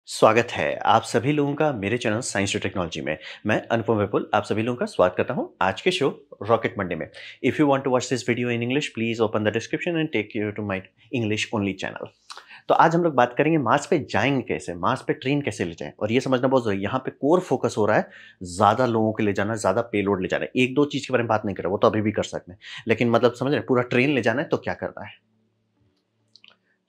स्वागत है आप सभी लोगों का मेरे चैनल साइंस टू टेक्नोलॉजी में। मैं अनुपम विपुल आप सभी लोगों का स्वागत करता हूं आज के शो रॉकेट मंडे में। If you want to watch this video in English please open the description and take you to my English only channel. तो आज हम लोग बात करेंगे मार्स पे जाएंगे कैसे, मार्स पे ट्रेन कैसे ले जाएं, और ये समझना बहुत जरूरी है। यहाँ पे कोर फोकस हो रहा है ज्यादा लोगों को ले जाना, ज्यादा पेलोड ले जाना है। एक दो चीज के बारे में बात नहीं कर रहा, वो तो अभी भी कर सकते हैं, लेकिन मतलब समझ रहे हैं, पूरा ट्रेन ले जाना है तो क्या करना है।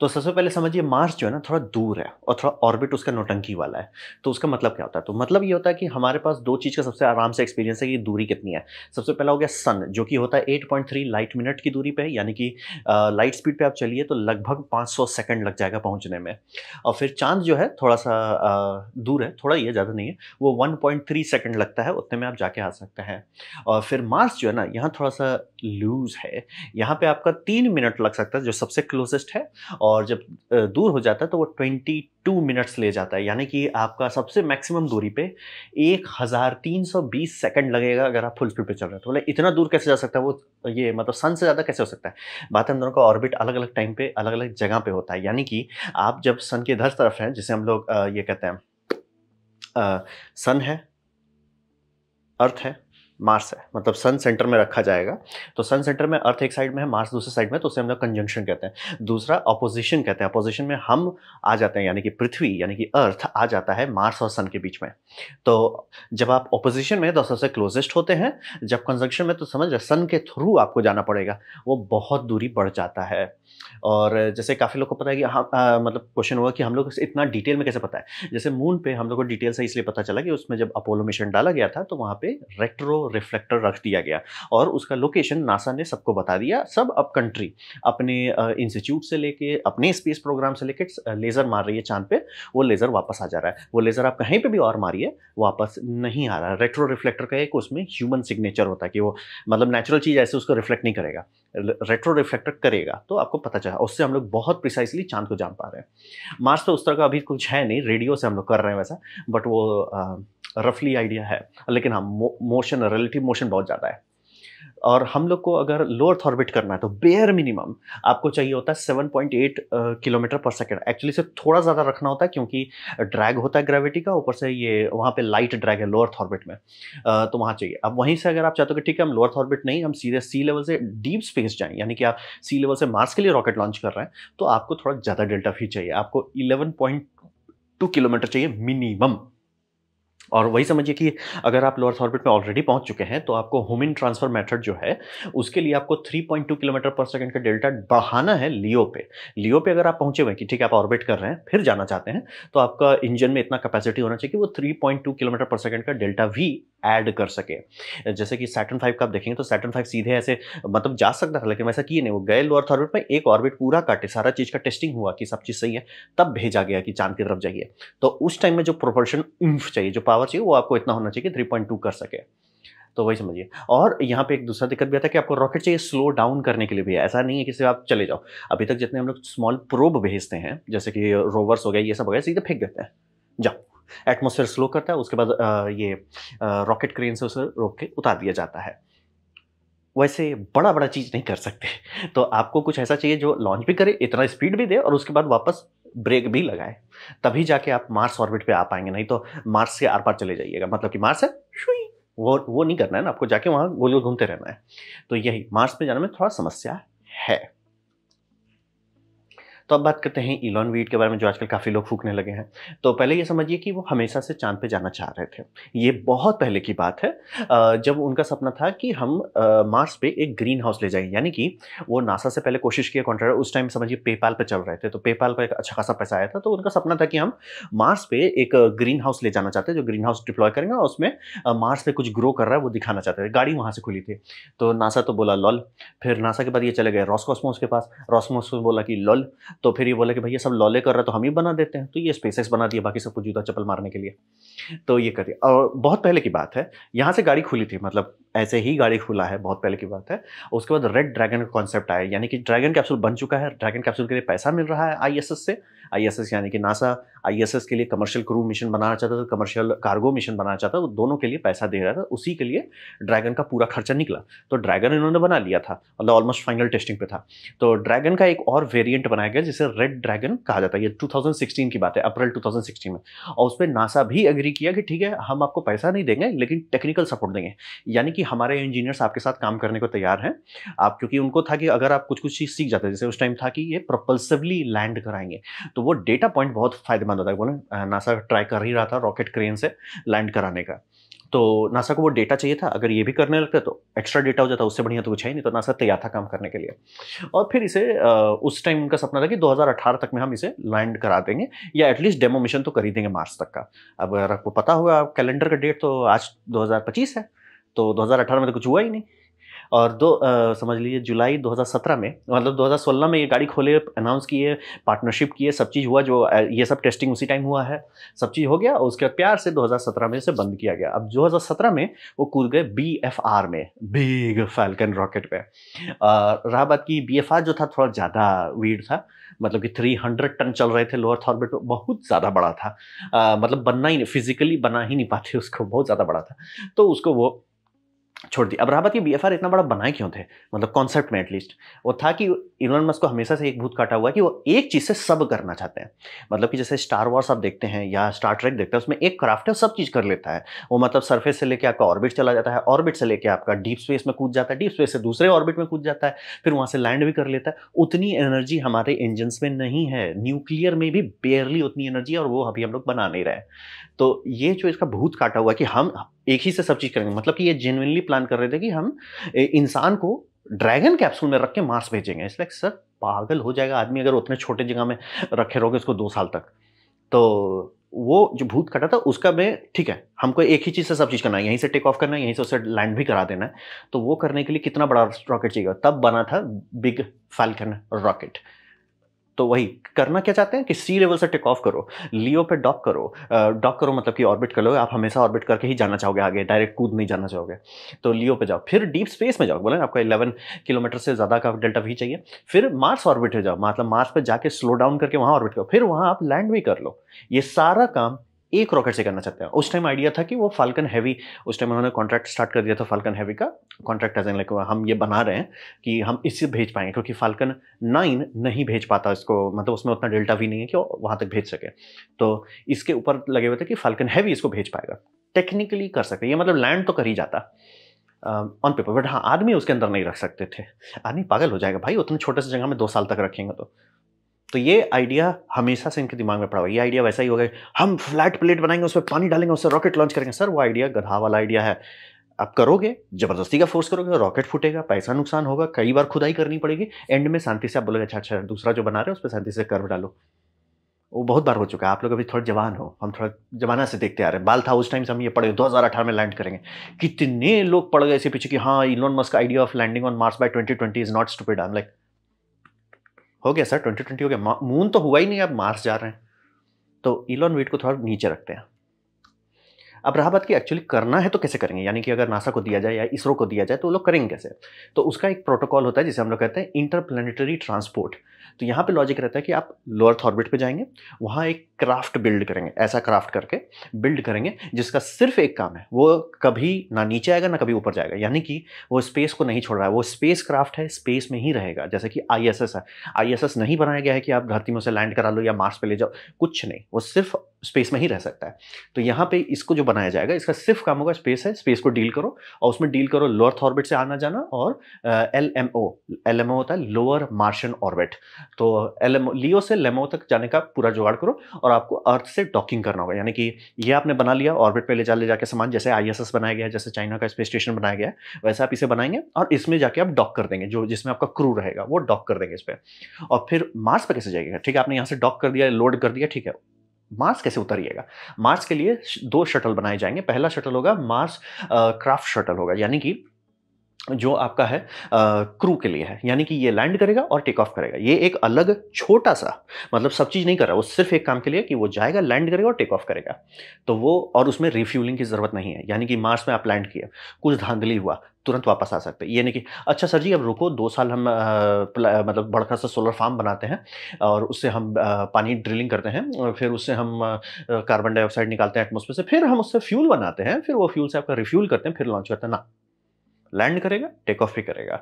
तो सबसे पहले समझिए मार्स जो है ना थोड़ा दूर है और थोड़ा ऑर्बिट उसका नौटंकी वाला है। तो उसका मतलब क्या होता है? तो मतलब ये होता है कि हमारे पास दो चीज़ का सबसे आराम से एक्सपीरियंस है कि दूरी कितनी है। सबसे पहला हो गया सन, जो कि होता है 8.3 लाइट मिनट की दूरी पे है, यानी कि लाइट स्पीड पे आप चलिए तो लगभग 500 सेकंड लग जाएगा पहुंचने में। और फिर चांद जो है थोड़ा सा दूर है, थोड़ा ही है, ज़्यादा नहीं है, वो 1.3 सेकंड लगता है, उतने में आप जाके आ सकते हैं। और फिर मार्स जो है ना यहाँ थोड़ा सा लूज है, यहाँ पे आपका 3 मिनट लग सकता है जो सबसे क्लोजेस्ट है, और जब दूर हो जाता है तो वो 22 मिनट्स ले जाता है, यानी कि आपका सबसे मैक्सिमम दूरी पे 1320 सेकंड लगेगा अगर आप फुल स्पीड पे चल रहे हैं। तो बोले इतना दूर कैसे जा सकता है वो, ये मतलब सन से ज़्यादा कैसे हो सकता है? बात है हम दोनों का ऑर्बिट अलग अलग टाइम पे अलग अलग जगह पे होता है, यानी कि आप जब सन के इधर तरफ हैं, जिसे हम लोग ये कहते हैं सन है, अर्थ है, मार्स है, मतलब सन सेंटर में रखा जाएगा। तो सन सेंटर में अर्थ एक साइड में है, मार्स दूसरे साइड में, तो उसे हम लोग कंजंक्शन कहते हैं। दूसरा अपोजिशन कहते हैं, अपोजिशन में हम आ जाते हैं, यानी कि पृथ्वी यानी कि अर्थ आ जाता है मार्स और सन के बीच में। तो जब आप अपोजिशन में तो सबसे क्लोजेस्ट होते हैं, जब कंजंक्शन में तो समझ रहे सन के थ्रू आपको जाना पड़ेगा, वो बहुत दूरी बढ़ जाता है। और जैसे काफ़ी लोग को पता है कि हम मतलब क्वेश्चन हुआ कि हम लोग इतना डिटेल में कैसे पता है। जैसे मून पे हम लोग को डिटेल से इसलिए पता चला कि उसमें जब अपोलो मिशन डाला गया था तो वहाँ पे रेट्रो रिफ्लेक्टर रख दिया गया, और उसका लोकेशन नासा ने सबको बता दिया। सब अब कंट्री अपने इंस्टीट्यूट से लेके अपने स्पेस प्रोग्राम से लेके लेज़र मार रही है चांद पे, वो लेज़र वापस आ जा रहा है। वो लेज़र आप कहीं पे भी और मारिए वापस नहीं आ रहा है। रेट्रो रिफ्लेक्टर का एक उसमें ह्यूमन सिग्नेचर होता है कि वो मतलब नेचुरल चीज़ ऐसे उसको रिफ्लेक्ट नहीं करेगा, रेट्रो रिफ्लेक्टर करेगा। तो आपको पता चला, उससे हम लोग बहुत प्रिसाइसली चांद को जान पा रहे हैं। मार्स पे उस तरह का अभी कुछ है नहीं, रेडियो से हम लोग कर रहे हैं वैसा, बट वो रफली आइडिया है। लेकिन हाँ, मोशन, रिलेटिव मोशन बहुत ज़्यादा है। और हम लोग को अगर लो अर्थ ऑर्बिट करना है तो बेयर मिनिमम आपको चाहिए होता है 7.8 किलोमीटर पर सेकंड। एक्चुअली से थोड़ा ज़्यादा रखना होता है क्योंकि ड्रैग होता है ग्रेविटी का, ऊपर से ये वहाँ पे लाइट ड्रैग है लो अर्थ ऑर्बिट में, तो वहाँ चाहिए। अब वहीं से अगर आप चाहते हो कि ठीक है हम लो अर्थ ऑर्बिट नहीं, हम सीधे सी लेवल से डीप स्पेस जाएं, यानी कि आप सी लेवल से मार्स के लिए रॉकेट लॉन्च कर रहे हैं, तो आपको थोड़ा ज़्यादा डेल्टा फी चाहिए। आपको 11.2 किलोमीटर चाहिए मिनिमम। और वही समझिए कि अगर आप लोअर ऑर्बिट में ऑलरेडी पहुंच चुके हैं तो आपको होमिन ट्रांसफर मेथड जो है उसके लिए आपको 3.2 किलोमीटर पर सेकंड का डेल्टा बढ़ाना है लियो पे। लियो पे अगर आप पहुंचे हुए कि ठीक है आप ऑर्बिट कर रहे हैं फिर जाना चाहते हैं, तो आपका इंजन में इतना कैपेसिटी होना चाहिए कि वो 3.2 किलोमीटर पर सेकंड का डेल्टा वी ऐड कर सके। जैसे कि सैटर्न 5 का आप देखेंगे तो सैटर्न 5 सीधे ऐसे मतलब जा सकता था, लेकिन वैसा किए नहीं। वो गए लोअर ऑर्बिट में, एक ऑर्बिट पूरा काटे, सारा चीज का टेस्टिंग हुआ कि सब चीज सही है, तब भेजा गया कि चांद की तरफ जाइए। तो उस टाइम में जो प्रोपल्शन चाहिए, जो पावर चाहिए, वो आपको इतना होना चाहिए कि 3.2 कर सके। तो वही समझिए। और यहाँ पे एक दूसरा दिक्कत भी आता है कि आपको रॉकेट चाहिए स्लो डाउन करने के लिए भी। ऐसा नहीं है कि सिर्फ आप चले जाओ। अभी तक जितने हम लोग स्मॉल प्रोब भेजते हैं, जैसे कि रोवर्स हो गए, ये सब हो गया, सीधे फेंक देते हैं, जाओ। एटमॉस्फेयर स्लो करता है, उसके बाद ये रॉकेट क्रेन से उसे रोक के उतार दिया जाता है। वैसे बड़ा बड़ा चीज़ नहीं कर सकते, तो आपको कुछ ऐसा चाहिए जो लॉन्च भी करे, इतना स्पीड भी दे, और उसके बाद वापस ब्रेक भी लगाए, तभी जाके आप मार्स ऑर्बिट पे आ पाएंगे। नहीं तो मार्स से आर पार चले जाइएगा, मतलब कि मार्स है शुई, वो नहीं करना है ना आपको, जाके वहाँ गोल गोल घूमते रहना है। तो यही मार्स पे जाने में थोड़ा समस्या है। तो अब बात करते हैं इलॉन वीट के बारे में, जो आजकल काफ़ी लोग फूकने लगे हैं। तो पहले ये समझिए कि वो हमेशा से चांद पे जाना चाह रहे थे। ये बहुत पहले की बात है, जब उनका सपना था कि हम मार्स पे एक ग्रीन हाउस ले जाएंगे, यानी कि वो नासा से पहले कोशिश किया कॉन्ट्रैक्टर, उस टाइम समझिए पेपाल पे चल रहे थे, तो पेपाल पर एक अच्छा खासा पैसा आया था। तो उनका सपना था कि हम मार्स पे एक ग्रीन हाउस ले जाना चाहते हैं, जो ग्रीन हाउस डिप्लॉय करेंगे और उसमें मार्स पे कुछ ग्रो कर रहा है वो दिखाना चाहते थे। गाड़ी वहाँ से खुली थी, तो नासा तो बोला लॉल। फिर नासा के बाद ये चले गए रॉसकॉस्मोस के पास, रॉसकॉस्मोस बोला कि लॉल। तो फिर ये बोला कि भैया सब लॉले कर रहा है तो हम ही बना देते हैं, तो ये स्पेसएक्स बना दिया बाकी सबको जूता चप्पल मारने के लिए। तो ये कर दिया, और बहुत पहले की बात है। यहाँ से गाड़ी खुली थी, मतलब ऐसे ही गाड़ी खुला है, बहुत पहले की बात है। उसके बाद रेड ड्रैगन का कॉन्सेप्ट आया, यानी कि ड्रैगन कैप्सूल बन चुका है, ड्रैगन कैप्सूल के लिए पैसा मिल रहा है आईएसएस से। आईएसएस यानी कि नासा आईएसएस के लिए कमर्शियल क्रू मिशन बनाना चाहता था, कमर्शियल कार्गो मिशन बनाना चाहता था, वो दोनों के लिए पैसा दे रहा था, उसी के लिए ड्रैगन का पूरा खर्चा निकला। तो ड्रैगन इन्होंने बना लिया था, मतलब ऑलमोस्ट फाइनल टेस्टिंग पे था। तो ड्रैगन का एक और वेरिएंट बनाया गया जिसे रेड ड्रैगन कहा जाता है। ये 2016 की बात है, अप्रैल 2016 में। और उस पर नासा भी एग्री किया कि ठीक है, हम आपको पैसा नहीं देंगे लेकिन टेक्निकल सपोर्ट देंगे, यानी कि हमारे इंजीनियर्स आपके साथ काम करने को तैयार हैं। आप, क्योंकि उनको था कि अगर आप कुछ कुछ चीज़ सीख जाते हैं, जैसे उस टाइम था कि ये प्रोपल्सिवली लैंड कराएंगे, तो वो डेटा पॉइंट बहुत फायदेमंद होता है। बोले नासा ट्राई कर ही रहा था रॉकेट क्रेन से लैंड कराने का, तो नासा को वो डेटा चाहिए था। अगर ये भी करने लगते तो एक्स्ट्रा डेटा हो जाता, उससे बढ़िया तो कुछ है ही नहीं। तो नासा तैयार था काम करने के लिए। और फिर इसे उस टाइम उनका सपना था कि 2018 तक में हम इसे लैंड करा देंगे, या एटलीस्ट डेमो मिशन तो कर ही देंगे मार्स तक का। अब अगर आपको पता होगा कैलेंडर का डेट, तो आज 2025 है, तो 2018 में तो कुछ हुआ ही नहीं। और समझ लीजिए जुलाई 2017 में, मतलब 2016 में ये गाड़ी खोले, अनाउंस किए, पार्टनरशिप किए, सब चीज़ हुआ, जो ये सब टेस्टिंग उसी टाइम हुआ है, सब चीज़ हो गया। और उसके बाद प्यार से 2017 में इसे बंद किया गया। अब 2017 में वो कूद गए BFR में, बिग फैल्कन रॉकेट पे। रहा बात की BFR जो था थोड़ा ज़्यादा वीड था, मतलब कि 300 टन चल रहे थे लोअर ऑर्बिट पे, बहुत ज़्यादा बड़ा था। मतलब बनना ही नहीं, फिजिकली बना ही नहीं पाते उसको, बहुत ज़्यादा बड़ा था, तो उसको वो छोड़ दिया। अब रहा बात कि BFR इतना बड़ा बनाए क्यों थे, मतलब कॉन्सेप्ट में एटलीस्ट, वो था कि इलोन मस्क को हमेशा से एक भूत काटा हुआ है कि वो एक चीज़ से सब करना चाहते हैं। मतलब कि जैसे स्टार वॉर्स आप देखते हैं या स्टार ट्रेक देखते हैं, उसमें एक क्राफ्ट है, सब चीज़ कर लेता है वो। मतलब सरफेस से लेके आपका ऑर्बिट चला जाता है, ऑर्बिट से लेके आपका डीप स्पेस में कूद जाता है, डीप स्पेस से दूसरे ऑर्बिट में कूद जाता है, फिर वहाँ से लैंड भी कर लेता है। उतनी एनर्जी हमारे इंजन में नहीं है, न्यूक्लियर में भी बेयरली उतनी एनर्जी है, और वो अभी हम लोग बना नहीं रहे। तो ये जो इसका भूत काटा हुआ है कि हम एक ही से सब चीज़ करेंगे, मतलब कि ये जेन्युइनली प्लान कर रहे थे कि हम इंसान को ड्रैगन कैप्सूल में रख के मार्स भेजेंगे। इसलिए सर पागल हो जाएगा आदमी अगर उतने छोटे जगह में रखे रहोगे उसको 2 साल तक। तो वो जो भूत कटा था उसका में ठीक है, हमको एक ही चीज़ से सब चीज़ करना है, यहीं से टेक ऑफ करना है, यहीं से उसे लैंड भी करा देना है। तो वो करने के लिए कितना बड़ा रॉकेट चाहिए, तब बना था बिग फैल्कन रॉकेट। तो वही करना क्या चाहते हैं कि सी लेवल से टेक ऑफ करो, लियो पे डॉक करो। डॉक करो मतलब कि ऑर्बिट कर लो, आप हमेशा ऑर्बिट करके ही जाना चाहोगे आगे, डायरेक्ट कूद नहीं जाना चाहोगे। तो लियो पे जाओ, फिर डीप स्पेस में जाओ, बोले आपको 11 किलोमीटर से ज़्यादा का डेल्टा वी चाहिए। फिर मार्स ऑर्बिट पे जाओ, मतलब मार्स पे जाके स्लो डाउन करके वहाँ ऑर्बिट करो, फिर वहाँ आप लैंड भी कर लो। ये सारा काम एक रॉकेट से करना चाहते हैं। उस टाइम आइडिया था कि वो फाल्कन हैवी, उस टाइम उन्होंने कॉन्ट्रैक्ट स्टार्ट कर दिया था फाल्कन हैवी का। कॉन्ट्रैक्ट एज इन लाइक हम ये बना रहे हैं कि हम इससे भेज पाएंगे, क्योंकि फाल्कन 9 नहीं भेज पाता इसको, मतलब उसमें उतना डेल्टा भी नहीं है कि वो वहाँ तक भेज सके। तो इसके ऊपर लगे हुए थे कि फाल्कन हैवी इसको भेज पाएगा, टेक्निकली कर सकते, ये मतलब लैंड तो कर ही जाता ऑन पेपर, बट हाँ आदमी उसके अंदर नहीं रख सकते थे। आदमी पागल हो जाएगा भाई, उतने छोटे से जगह में 2 साल तक रखेंगे तो ये आइडिया हमेशा से इनके दिमाग में पड़ा हुआ है। ये आइडिया वैसा ही होगा, हम फ्लैट प्लेट बनाएंगे, उसमें पानी डालेंगे, उससे रॉकेट लॉन्च करेंगे। सर वो आइडिया गधा वाला आइडिया है। आप करोगे, जबरदस्ती का फोर्स करोगे, रॉकेट फूटेगा, पैसा नुकसान होगा, कई बार खुदाई करनी पड़ेगी, एंड में शांति से आप बोलोगे अच्छा अच्छा दूसरा जो बना रहे हो उस पर शांति से कर्व डालो। वो बहुत बार हो चुका है। आप लोग अभी थोड़ा जवान हो, हम थोड़ा जमाना से देखते आ रहे हैं। बाल था उस टाइम से हम ये पढ़े 2018 में लैंड करेंगे, कितने लोग पड़ गए इसी पीछे कि हाँ Elon Musk idea of landing on Mars by 2020 is not stupid. I am like हो गया सर, 2020 हो गया, मून तो हुआ ही नहीं, आप मार्स जा रहे हैं। तो इलॉन वेट को थोड़ा नीचे रखते हैं। अब रहा बात कि एक्चुअली करना है तो कैसे करेंगे, यानी कि अगर नासा को दिया जाए या इसरो को दिया जाए तो वो लोग करेंगे कैसे। तो उसका एक प्रोटोकॉल होता है जिसे हम लोग कहते हैं इंटरप्लैनेटरी ट्रांसपोर्ट। तो यहाँ पे लॉजिक रहता है कि आप लोअर ऑर्बिट पे जाएंगे, वहाँ एक क्राफ्ट बिल्ड करेंगे, ऐसा क्राफ्ट करके बिल्ड करेंगे जिसका सिर्फ एक काम है, वो कभी ना नीचे आएगा ना कभी ऊपर जाएगा, यानी कि वो स्पेस को नहीं छोड़ रहा है, वो स्पेस क्राफ्ट है, स्पेस में ही रहेगा। जैसे कि ISS है, ISS नहीं बनाया गया है कि आप धरती में उसे लैंड करा लो या मार्स पे ले जाओ, कुछ नहीं, वो सिर्फ स्पेस में ही रह सकता है। तो यहाँ पे इसको जो बनाया जाएगा इसका सिर्फ काम होगा स्पेस है, स्पेस को डील करो, और उसमें डील करो लोअर ऑर्बिट से आना जाना, और LMO होता है लोअर मार्शियन ऑर्बिट। तो लियो से लेमो तक जाने का पूरा जुगाड़ करो, और आपको अर्थ से डॉकिंग करना होगा, यानी कि ये आपने बना लिया ऑर्बिट पे ले जाके सामान, जैसे ISS बनाया गया है, जैसे चाइना का स्पेस स्टेशन बनाया गया है, वैसे आप इसे बनाएंगे और इसमें जाके आप डॉक कर देंगे, जो जिसमें आपका क्रू रहेगा वो डॉक कर देंगे इस पर। और फिर मार्स पे कैसे जाएगा, ठीक है आपने यहाँ से डॉक कर दिया, लोड कर दिया, ठीक है, मार्स कैसे उतरिएगा। मार्स के लिए 2 शटल बनाए जाएंगे। पहला शटल होगा मार्स क्राफ्ट शटल होगा, यानी कि जो आपका है क्रू के लिए है, यानी कि ये लैंड करेगा और टेक ऑफ करेगा। ये एक अलग छोटा-सा, मतलब सब चीज़ नहीं कर रहा, वो सिर्फ़ एक काम के लिए कि वो जाएगा, लैंड करेगा और टेक ऑफ करेगा। तो वो, और उसमें रिफ्यूलिंग की ज़रूरत नहीं है, यानी कि मार्स में आप लैंड किए, कुछ धांधली हुआ, तुरंत वापस आ सकते हैं। ये नहीं कि अच्छा सर जी अब रुको 2 साल हम मतलब बड़ा सा सोलर फार्म बनाते हैं और उससे हम पानी ड्रिलिंग करते हैं और फिर उससे हम कार्बन डाइऑक्साइड निकालते हैं एटमॉस्फेयर से, फिर हम उससे फ्यूल बनाते हैं, फिर वो फ्यूल से आपका रिफ्यूल करते हैं, फिर लॉन्च करते हैं, ना। लैंड करेगा, टेक ऑफ भी करेगा।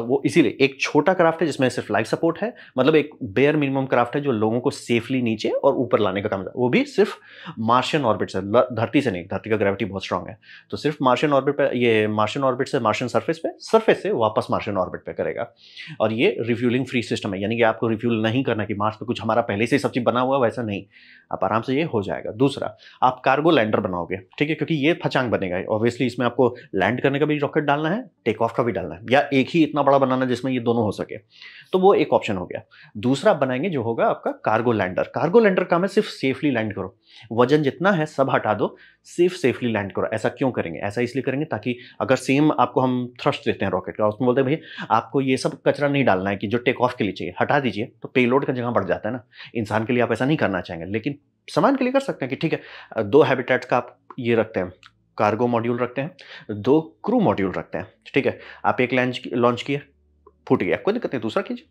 वो इसीलिए एक छोटा क्राफ्ट है जिसमें सिर्फ लाइफ सपोर्ट है, मतलब एक बेयर मिनिमम क्राफ्ट है जो लोगों को सेफली नीचे और ऊपर लाने का काम है, वो भी सिर्फ मार्शियन ऑर्बिट से, धरती से नहीं, धरती का ग्रेविटी बहुत स्ट्रांग है, तो सिर्फ मार्शियन ऑर्बिट पे, ये मार्शियन ऑर्बिट से मार्शियन सरफेस पे, सरफेस से वापस मार्शियन ऑर्बिट पे करेगा। और ये रिफ्यूलिंग फ्री सिस्टम है, यानी कि आपको रिफ्यूल नहीं करना कि मार्स पे कुछ हमारा पहले से ही सब चीज बना हुआ, वैसा नहीं, आप आराम से ये हो जाएगा। दूसरा, आप कार्गो लैंडर बनाओगे, ठीक है, क्योंकि ये फचांग बनेगा, ऑब्वियसली इसमें आपको लैंड करने का भी रॉकेट डालना है, टेक ऑफ का भी डालना है, या एक ही इतना बड़ा बनाना जिसमें ये दोनों हो सके, तो वो एक ऑप्शन हो गया। दूसरा बनाएंगे जो होगा आपका कार्गो लैंडर। कार्गो लैंडर काम है सिर्फ सेफली लैंड करो, वजन जितना है सब हटा दो, सिर्फ सेफली लैंड करो। ऐसा क्यों करेंगे? ऐसा इसलिए करेंगे ताकि अगर सेम आपको हम थ्रस्ट देते हैं रॉकेट का, उसमें बोलते हैं भाई आपको ये सब कचरा नहीं डालना है कि जो टेक ऑफ के लिए चाहिए, हटा दीजिए, तो पेलोड का जगह बढ़ जाता है ना। इंसान के लिए आप ऐसा नहीं करना चाहेंगे, लेकिन सामान के लिए कर सकते हैं कि ठीक है 2 हैबिटेट्स का आप ये रखते हैं, कार्गो मॉड्यूल रखते हैं, 2 क्रू मॉड्यूल रखते हैं, ठीक है। आप एक लॉन्च किए, फूट गया, कोई दिक्कत नहीं, दूसरा कीजिए,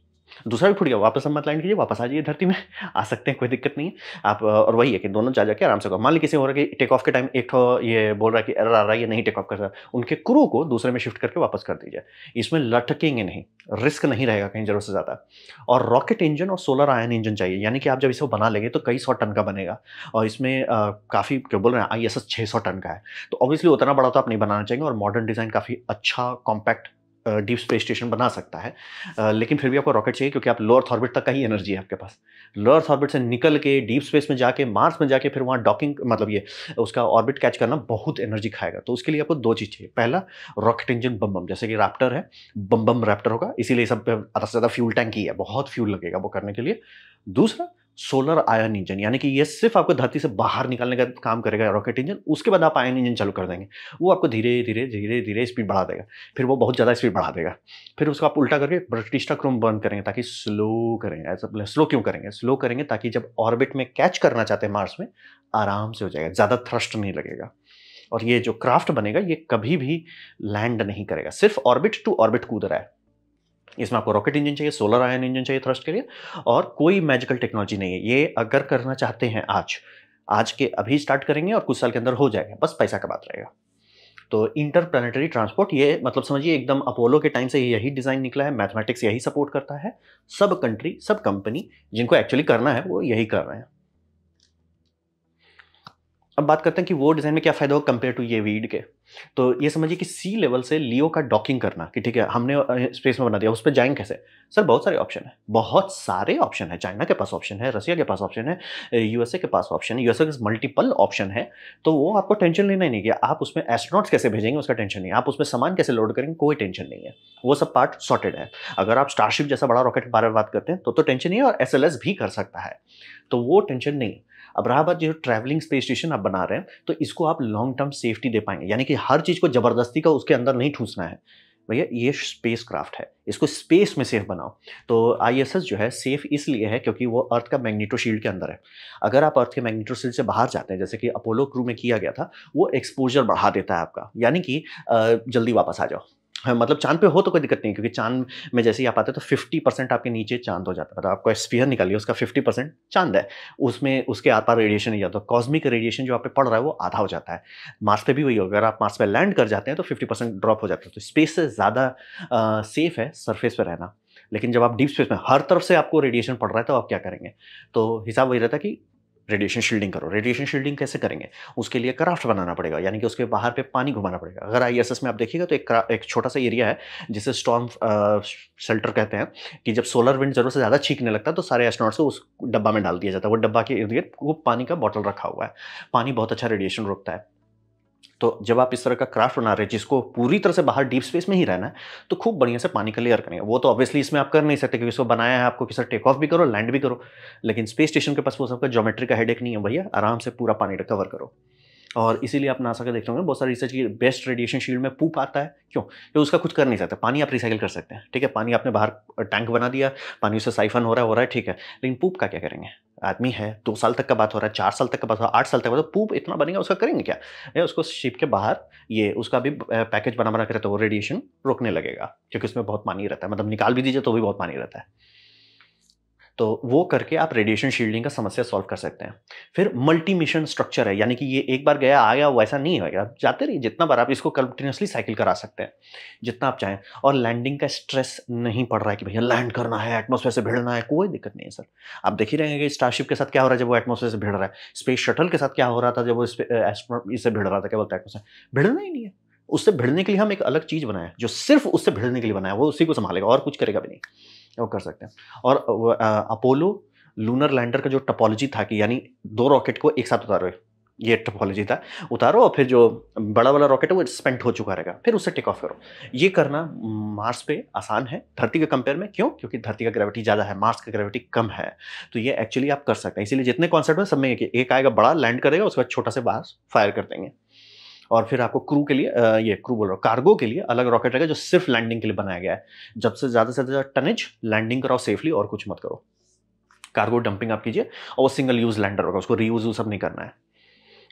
दूसरा भी फूट गया, वापस हम मत लैंड कीजिए, वापस आ जाइए धरती में, आ सकते हैं, कोई दिक्कत नहीं है। आप और वही है कि दोनों जा जाके आराम से करो। मान ली किसी हो रहा है कि टेक ऑफ के टाइम एक तो ये बोल रहा है कि एरर आ रहा है, ये नहीं टेक ऑफ कर रहा, उनके क्रू को दूसरे में शिफ्ट करके वापस कर दीजिए। इसमें लटकेंगे नहीं, रिस्क नहीं रहेगा कहीं जरूरत से ज़्यादा। और रॉकेट इंजन और सोलर आयन इंजन चाहिए, यानी कि आप जब इसे बना लेंगे तो कई 100 टन का बनेगा, और इसमें काफ़ी क्या बोल रहे हैं ISS 600 टन का है, तो ऑब्वियसली उतना बड़ा तो आप नहीं बनाना चाहेंगे, और मॉडर्न डिज़ाइन काफ़ी अच्छा कॉम्पैक्ट डीप स्पेस स्टेशन बना सकता है। लेकिन फिर भी आपको रॉकेट चाहिए, क्योंकि आप लो अर्थ ऑर्बिट तक का ही एनर्जी है आपके पास। लो अर्थ ऑर्बिट से निकल के डीप स्पेस में जाके, मार्स में जाके, फिर वहाँ डॉकिंग, मतलब ये उसका ऑर्बिट कैच करना बहुत एनर्जी खाएगा। तो उसके लिए आपको 2 चीज़ चाहिए। पहला, रॉकेट इंजन बम बम, जैसे कि रैप्टर है, बम बम रैप्टर होगा, इसीलिए सब पे ज़्यादा से ज़्यादा फ्यूल टैंक ही है, बहुत फ्यूल लगेगा वो करने के लिए। दूसरा, सोलर आयन इंजन, यानी कि ये सिर्फ आपको धरती से बाहर निकालने का काम करेगा रॉकेट इंजन, उसके बाद आप आयन इंजन चालू कर देंगे, वो आपको धीरे धीरे धीरे धीरे स्पीड बढ़ा देगा, फिर वो बहुत ज़्यादा स्पीड बढ़ा देगा, फिर उसको आप उल्टा करके ब्रटिस्टाक्रोम बर्न करेंगे ताकि स्लो करेंगे। ऐसा स्लो क्यों करेंगे? स्लो करेंगे ताकि जब ऑर्बिट में कैच करना चाहते हैं मार्स में, आराम से हो जाएगा, ज़्यादा थ्रस्ट नहीं लगेगा। और ये जो क्राफ्ट बनेगा ये कभी भी लैंड नहीं करेगा, सिर्फ ऑर्बिट टू ऑर्बिट कूद रहा है। इसमें आपको रॉकेट इंजन चाहिए, सोलर आयन इंजन चाहिए थ्रस्ट के लिए, और कोई मैजिकल टेक्नोलॉजी नहीं है। ये अगर करना चाहते हैं आज के अभी स्टार्ट करेंगे और कुछ साल के अंदर हो जाएगा, बस पैसा का बात रहेगा। तो इंटरप्लैनेटरी ट्रांसपोर्ट, ये मतलब समझिए एकदम अपोलो के टाइम से यही डिज़ाइन निकला है, मैथमेटिक्स यही सपोर्ट करता है, सब कंट्री, सब कंपनी जिनको एक्चुअली करना है वो यही कर रहे हैं। अब बात करते हैं कि वो डिज़ाइन में क्या फ़ायदा हो कंपेयर टू ये वीड के। तो ये समझिए कि सी लेवल से लियो का डॉकिंग करना, कि ठीक है हमने स्पेस में बना दिया, उस पे जाएँगे कैसे? सर बहुत सारे ऑप्शन हैं, बहुत सारे ऑप्शन हैं। चाइना के पास ऑप्शन है, रसिया के पास ऑप्शन है, यूएसए के पास ऑप्शन है, यूएसए के मल्टीपल ऑप्शन है। तो वो आपको टेंशन लेना ही नहीं कि आप उसमें एस्ट्रोनॉट्स कैसे भेजेंगे, उसका टेंशन नहीं है। आप उसमें सामान कैसे लोड करेंगे, कोई टेंशन नहीं है। वो सब पार्ट सॉर्टेड है। अगर आप स्टारशिप जैसा बड़ा रॉकेट के बारे में बात करते हैं तो टेंशन नहीं है, और एसएलएस भी कर सकता है, तो वो टेंशन नहीं है। अब रहा बात जो ट्रैवलिंग स्पेस स्टेशन आप बना रहे हैं, तो इसको आप लॉन्ग टर्म सेफ्टी दे पाएंगे, यानी कि हर चीज़ को ज़बरदस्ती का उसके अंदर नहीं ठूसना है। भैया ये स्पेस क्राफ्ट है, इसको स्पेस में सेफ बनाओ। तो आईएसएस जो है सेफ इसलिए है क्योंकि वो अर्थ का मैग्नेटोशील्ड के अंदर है। अगर आप अर्थ के मैग्नेटोशील्ड से बाहर जाते हैं, जैसे कि अपोलो क्रू में किया गया था, वो एक्सपोजर बढ़ा देता है आपका, यानी कि जल्दी वापस आ जाओ। हाँ, मतलब चाँद पे हो तो कोई दिक्कत नहीं, क्योंकि चाँद में जैसे ही आप आते हैं तो 50% आपके नीचे चाँद हो जाता है। मतलब आपका स्फीयर निकालिए, उसका 50% चाँद है, उसमें उसके आर-पार रेडिएशन नहीं जाता। कॉस्मिक रेडिएशन जो आप पे पड़ रहा है वो आधा हो जाता है। मार्स पे भी वही होगा, अगर आप मार्स पे लैंड कर जाते हैं तो 50% ड्रॉप हो जाता है। तो स्पेस से ज़्यादा सेफ है सरफेस पे रहना। लेकिन जब आप डीप स्पेस में हर तरफ से आपको रेडिएशन पड़ रहा है तो आप क्या करेंगे? तो हिसाब वही रहता है कि रेडिएशन शील्डिंग करो। रेडिएशन शील्डिंग कैसे करेंगे? उसके लिए क्राफ्ट बनाना पड़ेगा, यानी कि उसके बाहर पे पानी घुमाना पड़ेगा। अगर आईएसएस में आप देखिएगा तो एक छोटा सा एरिया है जिसे स्टॉर्म शेल्टर कहते हैं, कि जब सोलर विंड ज़रूरत से ज़्यादा छींकने लगता है तो सारे एस्ट्रोनॉट्स को उस डब्बा में डाल दिया जाता है। वो डब्बा के इर्द-गिर्द वो पानी का बॉटल रखा हुआ है। पानी बहुत अच्छा रेडिएशन रोकता है। तो जब आप इस तरह का क्राफ्ट बना रहे हैं जिसको पूरी तरह से बाहर डीप स्पेस में ही रहना है, तो खूब बढ़िया से पानी का लेयर करेंगे। वो तो ऑब्वियसली इसमें आप कर नहीं सकते, क्योंकि इसको बनाया है आपको कि सर टेक ऑफ भी करो, लैंड भी करो। लेकिन स्पेस स्टेशन के पास वो सबका ज्योमेट्री का हेडेक नहीं है भैया, आराम से पूरा पानी कवर करो। और इसीलिए आप नासा का देखते होंगे बहुत सारी रिसर्च की बेस्ट रेडिएशन शील्ड में पूप आता है। क्यों? क्योंकि उसका कुछ कर नहीं सकता। पानी आप रिसाइकिल कर सकते हैं, ठीक है? पानी आपने बाहर टैंक बना दिया, पानी उससे साइफन हो रहा है, ठीक है। लेकिन पूप का क्या करेंगे? आदमी है, 2 साल तक का बात हो रहा है, 4 साल तक का बात हो रहा है, 8 साल तक का, तो पूप इतना बनेगा, उसका करेंगे क्या? उसको शिप के बाहर ये उसका भी पैकेज बना के रहता है, वो रेडिएशन रोकने लगेगा, क्योंकि उसमें बहुत पानी रहता है, मतलब निकाल भी दीजिए तो भी बहुत पानी रहता है। तो वो करके आप रेडिएशन शील्डिंग का समस्या सॉल्व कर सकते हैं। फिर मल्टी मिशन स्ट्रक्चर है, यानी कि ये एक बार गया आ गया वैसा नहीं होगा, आप जाते रहिए जितना बार, आप इसको कंटिन्यूअसली साइकिल करा सकते हैं जितना आप चाहें। और लैंडिंग का स्ट्रेस नहीं पड़ रहा है कि भैया लैंड करना है, एटमॉस्फेयर से भिड़ना है, कोई दिक्कत नहीं है सर। आप देख ही रहे हैं कि स्टारशिप के साथ क्या हो रहा है जब वो एटमॉस्फेयर से भिड़ रहा है, स्पेस शटल के साथ क्या हो रहा था जब वो एस्ट्रोनॉट इससे भिड़ रहा था, क्या बोलते हैं एटमॉस्फेयर, भिड़ना ही नहीं है। उससे भिड़ने के लिए हम एक अलग चीज बनाए जो सिर्फ उससे भिड़ने के लिए बनाया, वो उसी को संभालेगा और कुछ करेगा भी नहीं, वो कर सकते हैं। और अपोलो लूनर लैंडर का जो टोपोलॉजी था कि यानी 2 रॉकेट को एक साथ उतारो, ये टोपोलॉजी था, उतारो और फिर जो बड़ा वाला रॉकेट है वो स्पेंट हो चुका रहेगा, फिर उससे टेक ऑफ करो। ये करना मार्स पे आसान है धरती के कंपेयर में। क्यों? क्योंकि धरती का ग्रेविटी ज़्यादा है, मार्स का ग्रेविटी कम है। तो ये एक्चुअली आप कर सकते हैं। इसीलिए जितने कॉन्सेप्ट है सब में एक आएगा, बड़ा लैंड करेगा, उसके बाद छोटा से बाहर फायर कर देंगे। और फिर आपको क्रू के लिए ये क्रू बोल रहा हूँ, कार्गो के लिए अलग रॉकेट रहेगा जो सिर्फ लैंडिंग के लिए बनाया गया है। जब से ज़्यादा टनेज, लैंडिंग कराओ सेफली और कुछ मत करो, कार्गो डंपिंग आप कीजिए। और वो सिंगल यूज लैंडर होगा, उसको रीयूज सब नहीं करना है।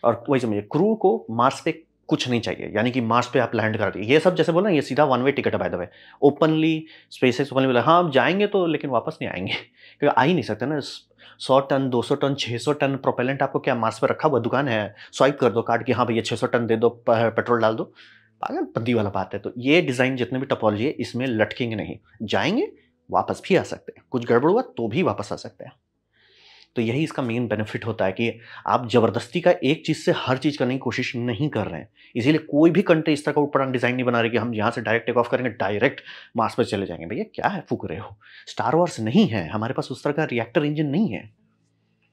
और वही समझिए, क्रू को मार्स पे कुछ नहीं चाहिए, यानी कि मार्स पे आप लैंड कर दिए, ये सब जैसे बोला ये सीधा 1 वे टिकट है by the way. Openly SpaceX openly बोला हाँ आप जाएंगे तो, लेकिन वापस नहीं आएंगे क्योंकि आ ही नहीं सकते ना। 100 टन 200 टन 600 टन प्रोपेलेंट आपको क्या मार्स पे रखा हुआ दुकान है, स्वाइप कर दो कार्ड कि हाँ भैया 600 टन दे दो, पेट्रोल डाल दो, पागल बंदी वाला बात है। तो ये डिजाइन जितने भी टोपोलॉजी है इसमें लटकेंगे नहीं, जाएंगे वापस भी आ सकते हैं, कुछ गड़बड़ हुआ तो भी वापस आ सकते हैं। तो यही इसका मेन बेनिफिट होता है कि आप जबरदस्ती का एक चीज से हर चीज करने की कोशिश नहीं कर रहे हैं। इसीलिए कोई भी कंट्री इस तरह का ऊपर डिजाइन नहीं बना रही कि हम यहाँ से डायरेक्ट टेक ऑफ करेंगे, डायरेक्ट मार्स पर चले जाएंगे। भैया क्या है, फूक रहे हो? स्टार वॉर्स नहीं है, हमारे पास उस तरह का रिएक्टर इंजन नहीं है।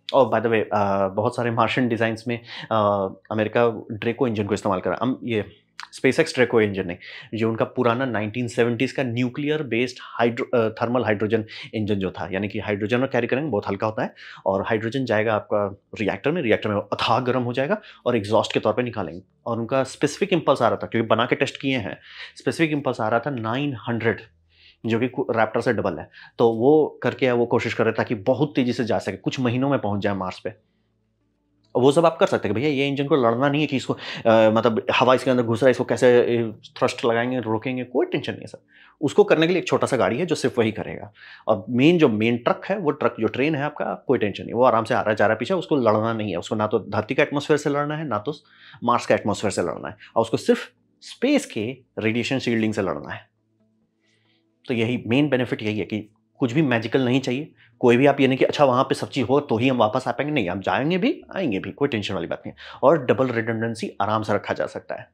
और बाय द वे बहुत सारे मार्शियन डिजाइन्स में अमेरिका ड्रेको इंजन को इस्तेमाल करा। हम ये स्पेसएक्स ड्रेको इंजन नहीं, जो उनका पुराना 1970s का nuclear based thermal hydrogen engine जो था, यानी कि हाइड्रोजन और कैरी करेंगे, बहुत हल्का होता है, और हाइड्रोजन जाएगा आपका रिएक्टर में अथाह गर्म हो जाएगा और एग्जॉस्ट के तौर पे निकालेंगे। और उनका स्पेसिफिक इंपल्स आ रहा था, क्योंकि बना के टेस्ट किए हैं, स्पेसिफिक इंपल्स आ रहा था 900, जो कि रैप्टर से डबल है। तो वो करके वो कोशिश कर रहे ताकि बहुत तेजी से जा सके, कुछ महीनों में पहुंच जाए मार्स पे। वो सब आप कर सकते हैं कि भैया ये इंजन को लड़ना नहीं है कि इसको मतलब हवा इसके अंदर घुस रहा है, इसको कैसे थ्रस्ट लगाएंगे, रोकेंगे, कोई टेंशन नहीं है सर। उसको करने के लिए एक छोटा सा गाड़ी है जो सिर्फ वही करेगा। और मेन ट्रक है, वो ट्रक जो ट्रेन है आपका, कोई टेंशन नहीं, वो आराम से आ रहा है जा रहा है पीछे, उसको लड़ना नहीं है। उसको ना तो धरती का एटमॉस्फेयर से लड़ना है, ना तो मार्स का एटमॉस्फेयर से लड़ना है, और उसको सिर्फ स्पेस के रेडिएशन शील्डिंग से लड़ना है। तो यही मेन बेनिफिट यही है कि कुछ भी मैजिकल नहीं चाहिए। कोई भी आप ये नहीं कि अच्छा वहाँ पे सब चीज़ हो तो ही हम वापस आ पाएंगे, नहीं, हम जाएंगे भी आएंगे भी, कोई टेंशन वाली बात नहीं। और डबल रिडंडेंसी आराम से रखा जा सकता है।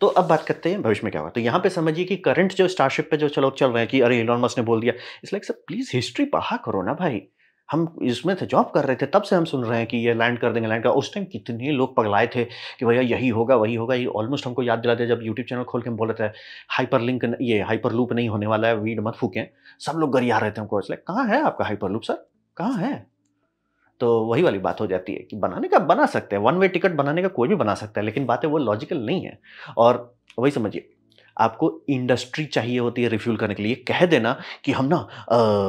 तो अब बात करते हैं भविष्य में क्या होगा। तो यहाँ पे समझिए कि करंट जो स्टारशिप पे जो चल रहे हैं कि अरे इलॉन मस्क ने बोल दिया, it's like sir please history पढ़ा करो ना भाई। हम इसमें थे, जॉब कर रहे थे, तब से हम सुन रहे हैं कि ये लैंड कर देंगे, लैंड कर। उस टाइम कितने लोग पगलाए थे कि भैया यही होगा वही होगा। ये ऑलमोस्ट हमको याद दिला दिया जब यूट्यूब चैनल खोल के हम बोल रहे थे हाइपर लिंक, ये हाइपर लूप नहीं होने वाला है, वीड मत फूकें। सब लोग गरिया रहे थे हमको, इसलिए कहाँ है आपका हाइपर लूप सर, कहाँ है? तो वही वाली बात हो जाती है कि बनाने का बना सकते हैं, 1 वे टिकट बनाने का कोई भी बना सकता है, लेकिन बात है वो लॉजिकल नहीं है। और वही समझिए, आपको इंडस्ट्री चाहिए होती है रिफ्यूल करने के लिए। कह देना कि हम ना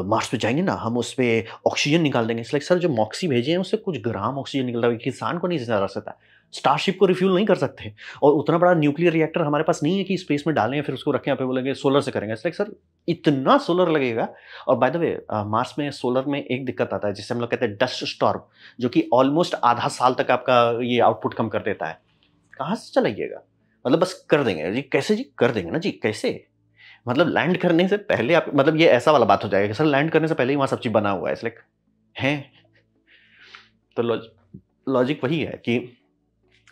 मार्स पे जाएंगे ना, हम उस पर ऑक्सीजन निकाल देंगे। इसलिए सर जो मॉक्सी भेजे हैं उससे कुछ ग्राम ऑक्सीजन निकल रहा है, किसान को नहीं जिंदा रख सकता। स्टारशिप को रिफ्यूल नहीं कर सकते, और उतना बड़ा न्यूक्लियर रिएक्टर हमारे पास नहीं है कि स्पेस में डालें फिर उसको रखें, यहाँ पे बोलेंगे सोलर से करेंगे। इसलिए सर इतना सोलर लगेगा। और बाय द वे मार्स में सोलर में एक दिक्कत आता है जिससे हम लोग कहते हैं डस्ट स्टॉर्म, जो कि ऑलमोस्ट आधा साल तक आपका ये आउटपुट कम कर देता है। कहाँ से चलाइएगा? मतलब बस कर देंगे जी, कैसे जी? कर देंगे ना जी, कैसे? मतलब लैंड करने से पहले आप, मतलब ये ऐसा वाला बात हो जाएगा सर लैंड करने से पहले ही वहां सब चीज बना हुआ है, इसलिए है। तो लॉजिक वही है कि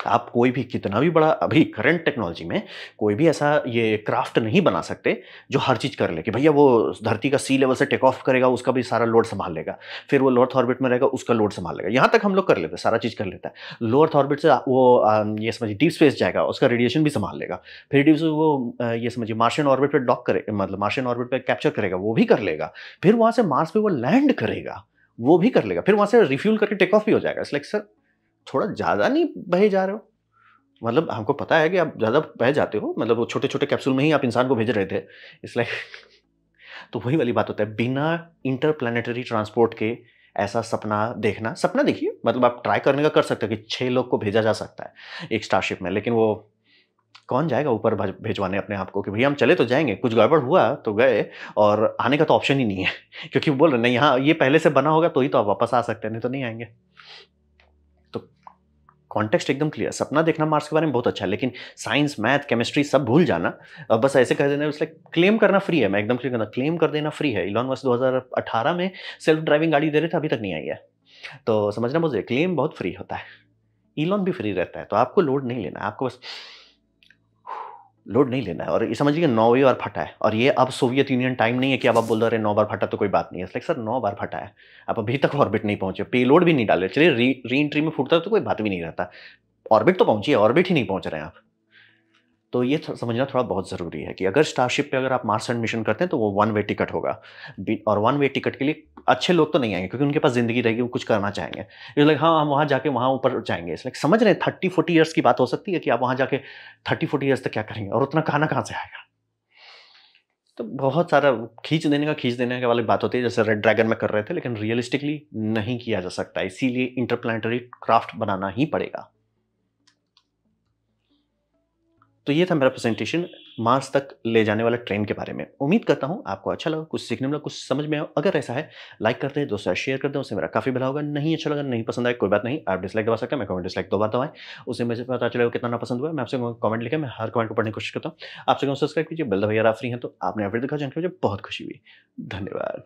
आप कोई भी कितना भी बड़ा, अभी करंट टेक्नोलॉजी में कोई भी ऐसा ये क्राफ्ट नहीं बना सकते जो हर चीज़ कर ले कि भैया वो धरती का सी लेवल से टेक ऑफ करेगा, उसका भी सारा लोड संभाल लेगा, फिर वो लोअर्थ ऑर्बिट में रहेगा, उसका लोड संभाल लेगा। यहाँ तक हम लोग कर लेते हैं, सारा चीज़ कर लेता है। लोअर्थ ऑर्बिट से वो ये समझिए डीप स्पेस जाएगा, उसका रेडिएशन भी संभाल लेगा। फिर डीप से वो ये समझिए मार्शियन ऑर्बिट पे डॉक करे, मतलब मार्शियन ऑर्बिट पे कैप्चर करेगा, वो भी कर लेगा। फिर वहाँ से मार्स पे वो लैंड करेगा, वो भी कर लेगा। फिर वहाँ से रिफ्यूल करके टेक ऑफ भी हो जाएगा। इट्स लाइक सर थोड़ा ज़्यादा नहीं बहे जा रहे हो? मतलब हमको पता है कि आप ज़्यादा बह जाते हो, मतलब वो छोटे-छोटे कैप्सूल में ही आप इंसान को भेज रहे थे। इट्स लाइक तो वही वाली बात होता है, बिना इंटरप्लैनेटरी ट्रांसपोर्ट के ऐसा सपना देखना, सपना देखिए मतलब आप ट्राई करने का कर सकते हैं कि 6 लोग को भेजा जा सकता है एक स्टारशिप में, लेकिन वो कौन जाएगा ऊपर भिजवाने अपने आप को कि भैया हम चले तो जाएँगे, कुछ गड़बड़ हुआ तो गए और आने का तो ऑप्शन ही नहीं है। क्योंकि वो बोल रहे हैं नहीं यहाँ ये पहले से बना होगा तो ही तो आप वापस आ सकते हैं, नहीं तो नहीं आएँगे। तो कॉन्टेक्स्ट एकदम क्लियर, सपना देखना मार्स के बारे में बहुत अच्छा है, लेकिन साइंस, मैथ, केमिस्ट्री सब भूल जाना बस ऐसे कह देना लाइक क्लेम करना फ्री है, मैं एकदम क्लियर करना क्लेम कर देना फ्री है। इलॉन मस्क 2018 में सेल्फ ड्राइविंग गाड़ी दे रहे थे, अभी तक नहीं आई है। तो समझना मुझे क्लेम बहुत फ्री होता है। इलॉन भी फ्री रहता है, तो आपको लोड नहीं लेना है, आपको बस लोड नहीं लेना है और ये समझिए 9वीं बार फटा है और ये अब सोवियत यूनियन टाइम नहीं है कि अब आप बोल रहे हैं 9 बार फटा तो कोई बात नहीं है। लाइक सर 9 बार फटा है, आप अभी तक ऑर्बिट नहीं पहुँचे, पेलोड भी नहीं डाले, चलिए री एंट्री में फूटता तो कोई बात भी नहीं रहता। ऑर्बिट तो पहुँचिए, ऑर्बिट ही नहीं पहुँच रहे हैं आप। तो ये समझना थोड़ा बहुत ज़रूरी है कि अगर स्टारशिप पे अगर आप मार्स सैंड मिशन करते हैं तो वो वन वे टिकट होगा। और वन वे टिकट के लिए अच्छे लोग तो नहीं आएँगे क्योंकि उनके पास ज़िंदगी रहेगी, वो कुछ करना चाहेंगे। इट्स लाइक हाँ, हम वहाँ जाके वहाँ ऊपर जाएँगे। इट्स लाइक समझ रहे हैं 30-40 इयर्स की बात हो सकती है कि आप वहाँ जाके 30-40 इयर्स तक क्या करेंगे और उतना खाना कहाँ से आएगा? तो बहुत सारा खींच देने का वाली बात होती है जैसे रेड ड्रैगन में कर रहे थे, लेकिन रियलिस्टिकली नहीं किया जा सकता, इसीलिए इंटरप्लैनेटरी क्राफ्ट बनाना ही पड़ेगा। तो ये था मेरा प्रेजेंटेशन मार्स तक ले जाने वाला ट्रेन के बारे में। उम्मीद करता हूँ आपको अच्छा लगा, कुछ सीखने मिला, कुछ समझ में आया। अगर ऐसा है लाइक करते हैं, दोस्तों शेयर कर दें, उससे मेरा काफ़ी भला होगा। नहीं अच्छा लगा, नहीं पसंद आया, कोई बात नहीं, आप डिसलाइक दबा सकते हैं, मैं कमेंट डिसलाइक 2 बार दबाएँ, उससे मुझे पता चलेगा कितना ना पसंद हुआ है। मैं आपसे कमेंट लिखें, मैं हर कमेंट को पढ़ने की कोशिश करता हूँ। आपसे सब्सक्राइब कीजिए, बेल दबाइए, आप फ्री हैं तो आपने अपडेट दिखा, जानकर मुझे बहुत खुशी हुई। धन्यवाद।